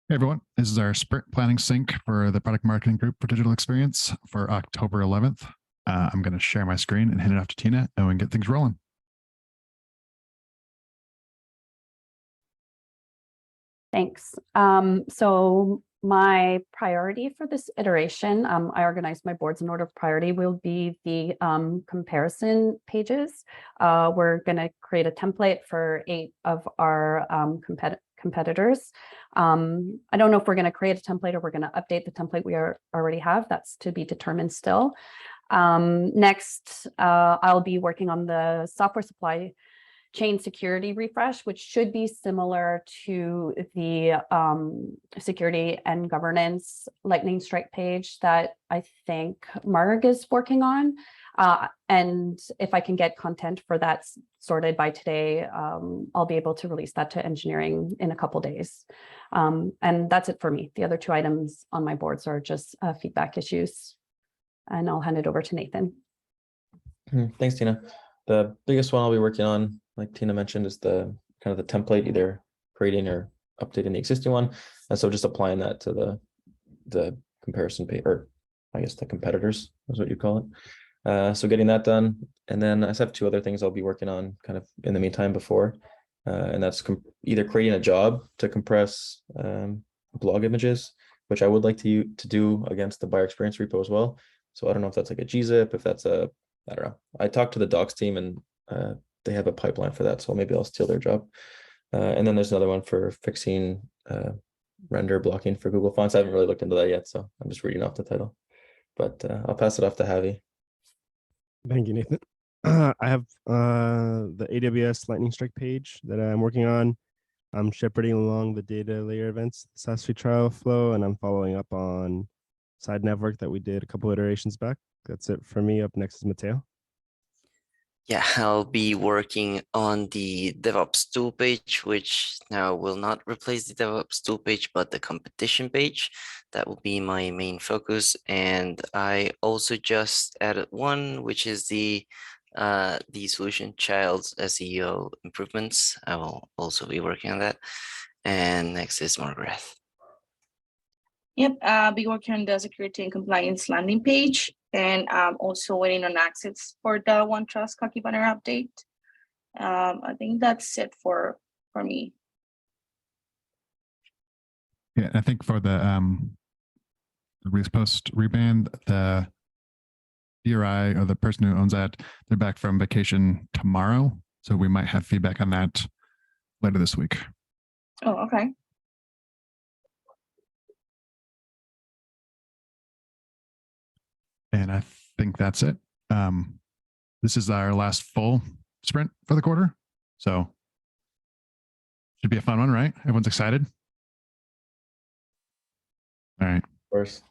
Hey everyone, this is our sprint planning sync for the product marketing group for digital experience for October 11th. I'm going to share my screen and hand it off to Tina and we can get things rolling. Thanks. So my priority for this iteration, I organized my boards in order of priority, will be the comparison pages. We're going to create a template for 8 of our competitors. I don't know if we're going to create a template or we're going to update the template we already have. That's to be determined still. Next, I'll be working on the software supply chain security refresh, which should be similar to the security and governance lightning strike page that I think Marg is working on. And if I can get content for that sorted by today, I'll be able to release that to engineering in a couple days. And that's it for me. The other 2 items on my boards are just feedback issues. And I'll hand it over to Nathan. Thanks, Tina. The biggest one I'll be working on, like Tina mentioned, is the kind of the template, either creating or updating the existing one. And so just applying that to the comparison page, or I guess the competitors is what you call it. So getting that done. And then I have 2 other things I'll be working on kind of in the meantime before. And that's either creating a job to compress blog images, which I would like to do against the buyer experience repo as well. So I don't know if that's like a gzip, if that's a, I don't know. I talked to the docs team and they have a pipeline for that. So maybe I'll steal their job. And then there's another one for fixing render blocking for Google Fonts. I haven't really looked into that yet, so I'm just reading off the title. But I'll pass it off to Javi. Thank you, Nathan. I have the AWS Lightning Strike page that I'm working on. I'm shepherding along the data layer events, the SASV trial flow, and I'm following up on side network that we did a couple iterations back. That's it for me. Up next is Mateo. Yeah, I'll be working on the DevOps tool page, which now will not replace the DevOps tool page, but the competition page. That will be my main focus. And I also just added one, which is the solution child's SEO improvements. I will also be working on that. And next is Margaret. Yep, I'll be working on the security and compliance landing page, and I'm also waiting on access for the OneTrust Cookie Banner update. I think that's it for me. Yeah, I think for the release post reband, the DRI or the person who owns that, they're back from vacation tomorrow. So we might have feedback on that later this week. Oh, okay. And I think that's it. This is our last full sprint for the quarter. So should be a fun one, right? Everyone's excited. All right. Of course.